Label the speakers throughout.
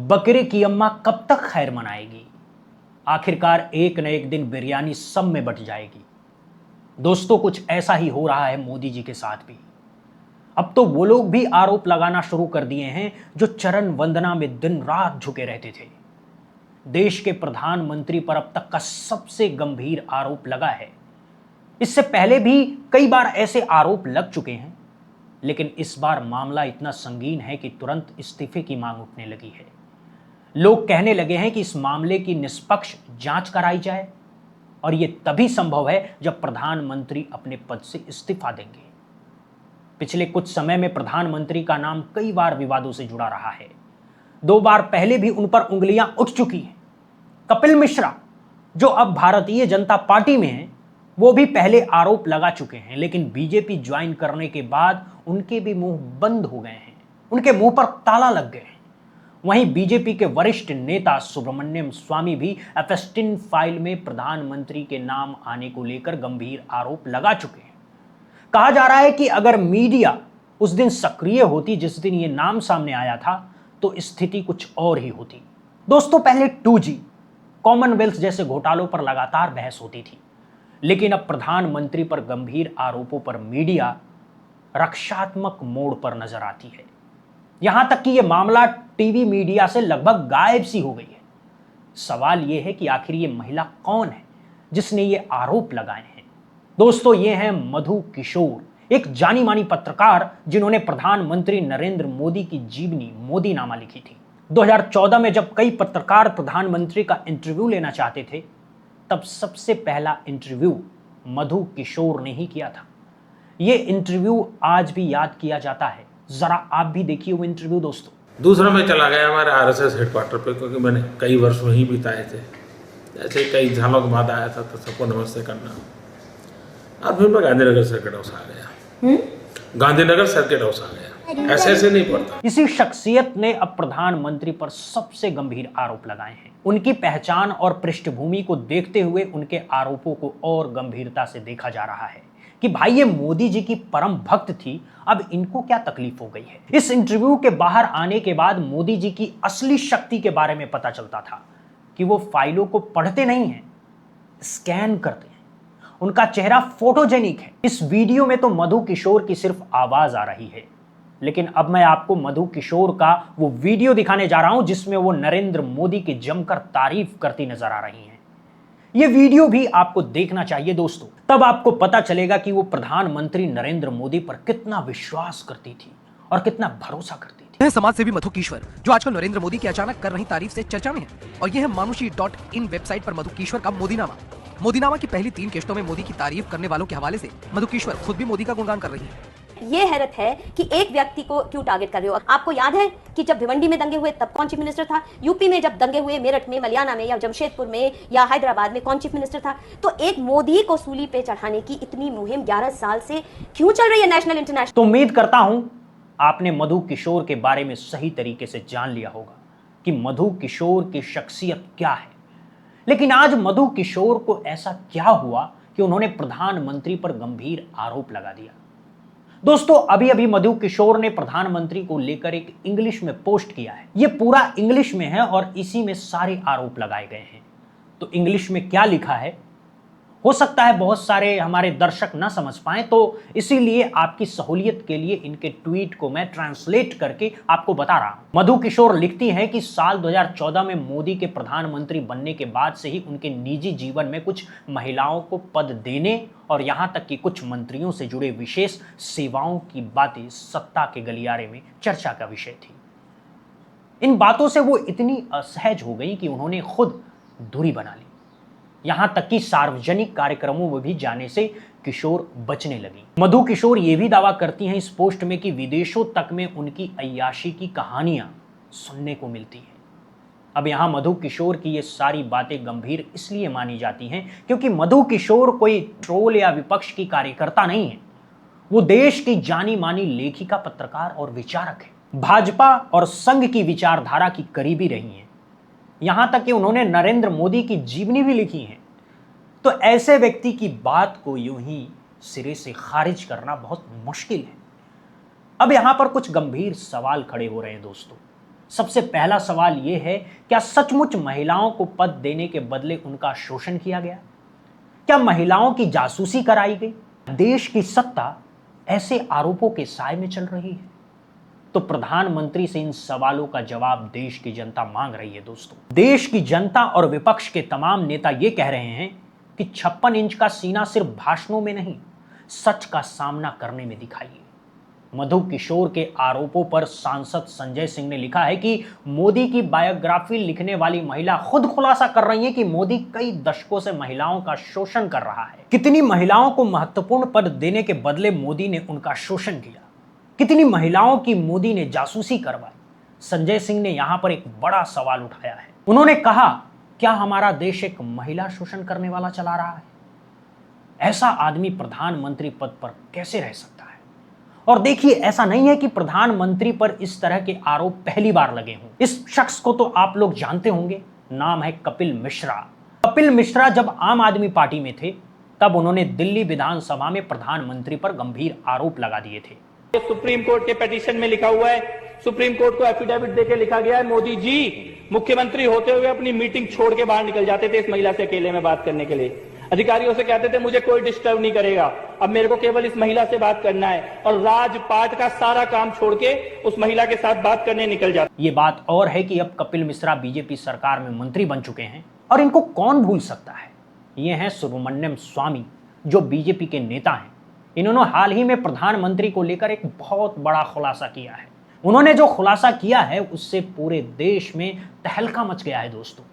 Speaker 1: बकरे की अम्मा कब तक खैर मनाएगी? आखिरकार एक न एक दिन बिरयानी सब में बट जाएगी। दोस्तों, कुछ ऐसा ही हो रहा है मोदी जी के साथ भी। अब तो वो लोग भी आरोप लगाना शुरू कर दिए हैं जो चरण वंदना में दिन रात झुके रहते थे। देश के प्रधानमंत्री पर अब तक का सबसे गंभीर आरोप लगा है। इससे पहले भी कई बार ऐसे आरोप लग चुके हैं, लेकिन इस बार मामला इतना संगीन है कि तुरंत इस्तीफे की मांग उठने लगी है। लोग कहने लगे हैं कि इस मामले की निष्पक्ष जांच कराई जाए, और यह तभी संभव है जब प्रधानमंत्री अपने पद से इस्तीफा देंगे। पिछले कुछ समय में प्रधानमंत्री का नाम कई बार विवादों से जुड़ा रहा है। 2 बार पहले भी उन पर उंगलियां उठ चुकी हैं। कपिल मिश्रा, जो अब भारतीय जनता पार्टी में हैं, वो भी पहले आरोप लगा चुके हैं, लेकिन बीजेपी ज्वाइन करने के बाद उनके भी मुंह बंद हो गए हैं, उनके मुंह पर ताला लग गए हैं। वहीं बीजेपी के वरिष्ठ नेता सुब्रमण्यम स्वामी भी एफएसटीन फाइल में प्रधानमंत्री के नाम आने को लेकर गंभीर आरोप लगा चुके हैं। कहा जा रहा है कि अगर मीडिया उस दिन सक्रिय होती जिस दिन ये नाम सामने आया था, तो स्थिति कुछ और ही होती। दोस्तों, पहले 2G, कॉमनवेल्थ जैसे घोटालों पर लगातार बहस होती थी, लेकिन अब प्रधानमंत्री पर गंभीर आरोपों पर मीडिया रक्षात्मक मोड़ पर नजर आती है। यहां तक कि यह मामला टीवी मीडिया से लगभग गायब सी हो गई है। सवाल यह है कि आखिर ये महिला कौन है जिसने ये आरोप लगाए हैं? दोस्तों, ये हैं मधु किशोर, एक जानी मानी पत्रकार जिन्होंने प्रधानमंत्री नरेंद्र मोदी की जीवनी मोदीनामा लिखी थी। 2014 में जब कई पत्रकार प्रधानमंत्री का इंटरव्यू लेना चाहते थे, तब सबसे पहला इंटरव्यू मधु किशोर ने ही किया था। ये इंटरव्यू आज भी याद किया जाता है। जरा आप भी देखिए वो इंटरव्यू दोस्तों।
Speaker 2: दूसरा मैं चला गया हमारे आरएसएस हेडक्वार्टर पे, क्योंकि मैंने कई वर्ष वहीं बिताए थे। ऐसे कई सालों के बाद आया था तो सबको नमस्ते करना। अब फिर मैं गांधीनगर सर्किट हाउस आ गया। गांधीनगर सर्किट हाउस आ गया। ऐसे नहीं पड़ता।
Speaker 1: इसी शख्सियत ने अब प्रधानमंत्री पर सबसे गंभीर आरोप लगाए हैं। उनकी पहचान और पृष्ठभूमि को देखते हुए उनके आरोपों को और गंभीरता से देखा जा रहा है कि भाई ये मोदी जी की परम भक्त थी, अब इनको क्या तकलीफ हो गई है। इस इंटरव्यू के बाहर आने के बाद मोदी जी की असली शक्ति के बारे में पता चलता था कि वो फाइलों को पढ़ते नहीं हैं, स्कैन करते हैं। उनका चेहरा फोटोजेनिक है। इस वीडियो में तो मधु किशोर की सिर्फ आवाज आ रही है, लेकिन अब मैं आपको मधु किशोर का वो वीडियो दिखाने जा रहा हूं जिसमें वो नरेंद्र मोदी की जमकर तारीफ करती नजर आ रही हैं। ये वीडियो भी आपको देखना चाहिए दोस्तों, तब आपको पता चलेगा कि वो प्रधानमंत्री नरेंद्र मोदी पर कितना विश्वास करती थी और कितना भरोसा करती थी।
Speaker 3: यह समाज सेवी मधु किशोर, जो आजकल नरेंद्र मोदी की अचानक कर रही तारीफ से चर्चा में है, और यह है manushi.in वेबसाइट पर मधु किशोर का मोदीनामा। मोदीनामा की पहली 3 किश्तों में मोदी की तारीफ करने वालों के हवाले से मधु किशोर खुद भी मोदी का गुणगान कर रही है।
Speaker 4: ये हैरत है कि एक व्यक्ति को क्यों टारगेट कर रहे हो। आपको याद है कि जब भिवंडी में दंगे हुए तब कौन चीफ मिनिस्टर था? यूपी में जब दंगे हुए मेरठ में, मलियाना में या जमशेदपुर में या हैदराबाद में कौन चीफ मिनिस्टर था? तो एक मोदी को सूली पे चढ़ाने की इतनी मुहिम 11 साल से क्यों चल रही है नेशनल इंटरनेशनल?
Speaker 1: तो उम्मीद करता हूं आपने मधु किशोर के बारे में सही तरीके से जान लिया होगा कि मधु किशोर की शख्सियत क्या है। लेकिन आज मधु किशोर को ऐसा क्या हुआ कि उन्होंने प्रधानमंत्री पर गंभीर आरोप लगा दिया? दोस्तों, अभी अभी मधु किशोर ने प्रधानमंत्री को लेकर एक इंग्लिश में पोस्ट किया है। यह पूरा इंग्लिश में है और इसी में सारे आरोप लगाए गए हैं। तो इंग्लिश में क्या लिखा है, हो सकता है बहुत सारे हमारे दर्शक ना समझ पाएं, तो इसीलिए आपकी सहूलियत के लिए इनके ट्वीट को मैं ट्रांसलेट करके आपको बता रहा हूं। मधु किशोर लिखती हैं कि साल 2014 में मोदी के प्रधानमंत्री बनने के बाद से ही उनके निजी जीवन में कुछ महिलाओं को पद देने और यहां तक कि कुछ मंत्रियों से जुड़े विशेष सेवाओं की बातें सत्ता के गलियारे में चर्चा का विषय थी। इन बातों से वो इतनी असहज हो गई कि उन्होंने खुद दूरी बना ली। यहां तक कि सार्वजनिक कार्यक्रमों में भी जाने से किशोर बचने लगी। मधु किशोर यह भी दावा करती हैं इस पोस्ट में कि विदेशों तक में उनकी अय्याशी की कहानियां सुनने को मिलती हैं। अब यहां मधु किशोर की ये सारी बातें गंभीर इसलिए मानी जाती हैं क्योंकि मधु किशोर कोई ट्रोल या विपक्ष की कार्यकर्ता नहीं है। वो देश की जानी मानी लेखिका, पत्रकार और विचारक है। भाजपा और संघ की विचारधारा की करीबी रही हैं। यहां तक कि उन्होंने नरेंद्र मोदी की जीवनी भी लिखी है। तो ऐसे व्यक्ति की बात को यूं ही सिरे से खारिज करना बहुत मुश्किल है। अब यहां पर कुछ गंभीर सवाल खड़े हो रहे हैं दोस्तों। सबसे पहला सवाल यह है, क्या सचमुच महिलाओं को पद देने के बदले उनका शोषण किया गया? क्या महिलाओं की जासूसी कराई गई? देश की सत्ता ऐसे आरोपों के साए में चल रही है। तो प्रधानमंत्री से इन सवालों का जवाब देश की जनता मांग रही है। दोस्तों, देश की जनता और विपक्ष के तमाम नेता यह कह रहे हैं कि 56 इंच का सीना सिर्फ भाषणों में नहीं, सच का सामना करने में दिखाइए। मधु किशोर के आरोपों पर सांसद संजय सिंह ने लिखा है कि मोदी की बायोग्राफी लिखने वाली महिला खुद खुलासा कर रही है कि मोदी कई दशकों से महिलाओं का शोषण कर रहा है। कितनी महिलाओं को महत्वपूर्ण पद देने के बदले मोदी ने उनका शोषण किया? कितनी महिलाओं की मोदी ने जासूसी करवाई? संजय सिंह ने यहां पर एक बड़ा सवाल उठाया है। उन्होंने कहा, क्या हमारा देश एक महिला शोषण करने वाला चला रहा है? ऐसा आदमी प्रधानमंत्री पद पर कैसे रह सकता है? और देखिए, ऐसा नहीं है कि प्रधानमंत्री पर इस तरह के आरोप पहली बार लगे हों। इस शख्स को तो आप लोग जानते होंगे, नाम है कपिल मिश्रा। कपिल मिश्रा जब आम आदमी पार्टी में थे, तब उन्होंने दिल्ली विधानसभा में प्रधानमंत्री पर गंभीर आरोप लगा दिए थे।
Speaker 5: सुप्रीम कोर्ट के पिटीशन में लिखा हुआ है, सुप्रीम कोर्ट को एफिडेविट देके लिखा गया है, मोदी जी मुख्यमंत्री होते हुए अपनी मीटिंग छोड़ के बाहर निकल जाते थे इस महिला से अकेले में बात करने के लिए। अधिकारियों से कहते थे मुझे कोई डिस्टर्ब नहीं करेगा, अब मेरे को केवल इस महिला से बात करना है, और राजपाट का सारा काम छोड़ के उस महिला के साथ बात करने निकल जाते।
Speaker 1: ये बात और है कि अब कपिल मिश्रा बीजेपी सरकार में मंत्री बन चुके हैं, और इनको कौन भूल सकता है। ये हैं सुब्रमण्यम स्वामी, जो बीजेपी के नेता हैं। इन्होंने हाल ही में प्रधानमंत्री को लेकर एक बहुत बड़ा खुलासा किया है। उन्होंने जो खुलासा किया है उससे पूरे देश में तहलका मच गया है दोस्तों,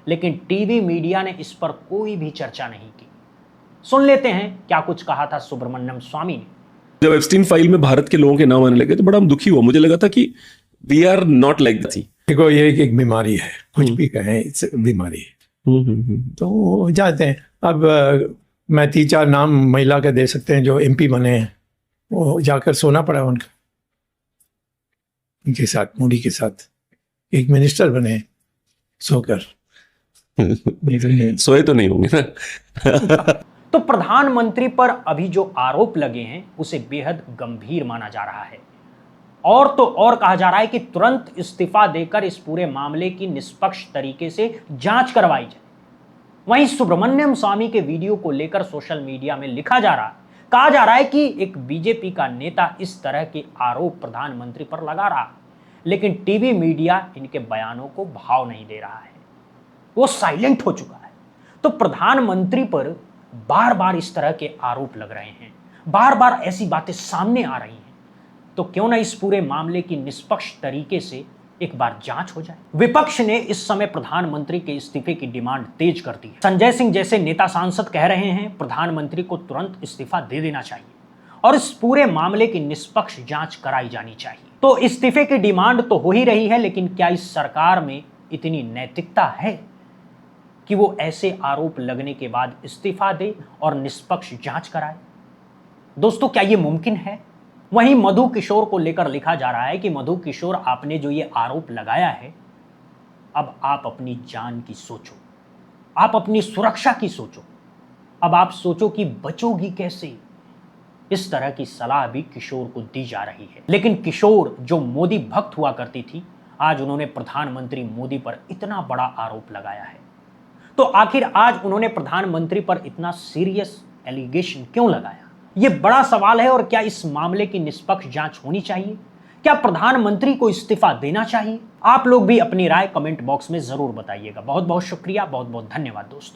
Speaker 1: लेकिन टीवी मीडिया ने इस पर कोई भी चर्चा नहीं की। सुन लेते हैं क्या कुछ कहा था सुब्रमण्यम स्वामी ने।
Speaker 6: जब एप्स्टीन फाइल में भारत के लोगों के नाम आने लगे तो बड़ा दुखी हुआ। मुझे लगा था कि we are not like that.
Speaker 7: देखो, ये एक बीमारी है, कुछ भी कहें, इट्स बीमारी है। तो जाते हैं। अब मैं 3-4 नाम महिला के दे सकते हैं जो एमपी बने हैं। वो जाकर सोना पड़ा उनका, उनके साथ, मोदी के साथ। एक मिनिस्टर बने सोकर
Speaker 6: सोए तो नहीं होंगे ना।
Speaker 1: तो प्रधानमंत्री पर अभी जो आरोप लगे हैं उसे बेहद गंभीर माना जा रहा है, और तो और कहा जा रहा है कि तुरंत इस्तीफा देकर इस पूरे मामले की निष्पक्ष तरीके से जांच करवाई जाए। वहीं सुब्रमण्यम स्वामी के वीडियो को लेकर सोशल मीडिया में लिखा जा रहा है, कहा जा रहा है कि एक बीजेपी का नेता इस तरह के आरोप प्रधानमंत्री पर लगा रहा है, लेकिन टीवी मीडिया इनके बयानों को भाव नहीं दे रहा है, वो साइलेंट हो चुका है। तो प्रधानमंत्री पर बार बार इस तरह के आरोप लग रहे हैं, बार बार ऐसी बातें सामने आ रही हैं, तो क्यों ना इस पूरे मामले की निष्पक्ष तरीके से एक बार जांच हो जाए। विपक्ष ने इस समय प्रधानमंत्री के इस्तीफे की डिमांड तेज कर दी है। संजय सिंह जैसे नेता सांसद कह रहे हैं प्रधानमंत्री को तुरंत इस्तीफा दे देना चाहिए और इस पूरे मामले की निष्पक्ष जांच कराई जानी चाहिए। तो इस्तीफे की डिमांड तो हो ही रही है, लेकिन क्या इस सरकार में इतनी नैतिकता है कि वो ऐसे आरोप लगने के बाद इस्तीफा दे और निष्पक्ष जांच कराए? दोस्तों, क्या ये मुमकिन है? वहीं मधु किशोर को लेकर लिखा जा रहा है कि मधु किशोर, आपने जो ये आरोप लगाया है, अब आप अपनी जान की सोचो, आप अपनी सुरक्षा की सोचो, अब आप सोचो कि बचोगी कैसे। इस तरह की सलाह भी किशोर को दी जा रही है। लेकिन किशोर जो मोदी भक्त हुआ करती थी, आज उन्होंने प्रधानमंत्री मोदी पर इतना बड़ा आरोप लगाया है। तो आखिर आज उन्होंने प्रधानमंत्री पर इतना सीरियस एलिगेशन क्यों लगाया? ये बड़ा सवाल है। और क्या इस मामले की निष्पक्ष जांच होनी चाहिए? क्या प्रधानमंत्री को इस्तीफा देना चाहिए? आप लोग भी अपनी राय कमेंट बॉक्स में जरूर बताइएगा। बहुत बहुत शुक्रिया, बहुत बहुत धन्यवाद दोस्तों।